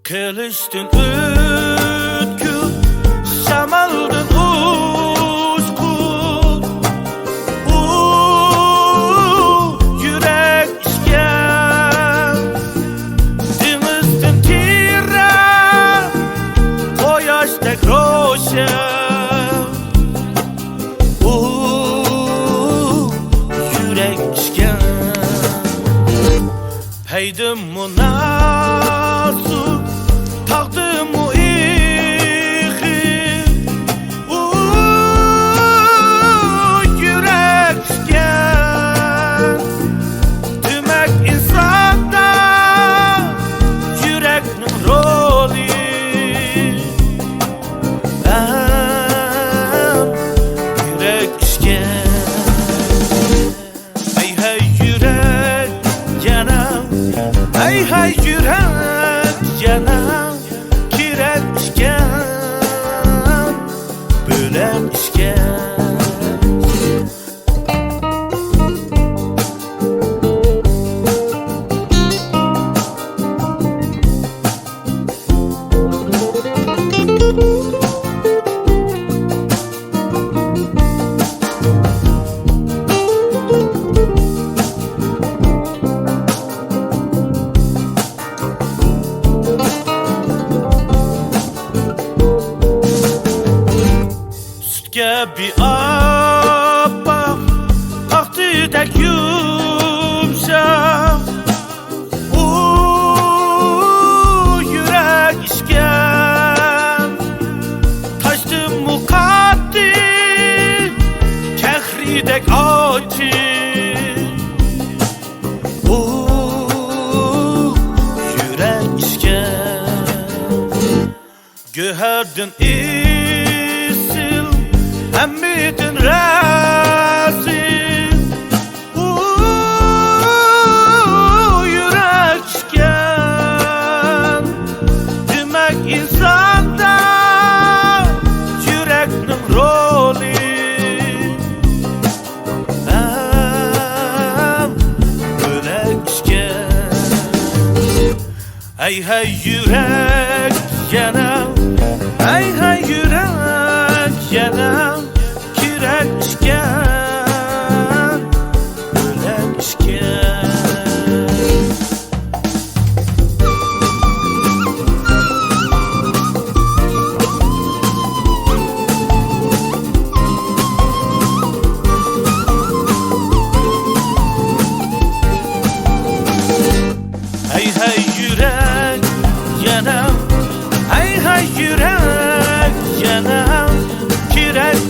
Kılıçtın ötkü, şamaldın uçkun. Yürek işken, denizden tire, koyaştek roşen. Yürek işken, peydim münasır. Taktım o iki yürekken. Demek insanda yüreknin rolü. Yürekken. Hey hey yürek yanam, hey hey yürek yanam. Bir apa vaktida yumşak. Yürek işken, taştım mukaddim, kehridek açın. Yürek işken, göherdin Hemmetin resim. Yürekken. Demek insanda yüreknin rolü. Ölekken. Hey hey yürek yanam, hey hey yürek yanam. Yürekken, ölekken. Hey hey yürek yanam, hey hey yürek yanam. Yürekken.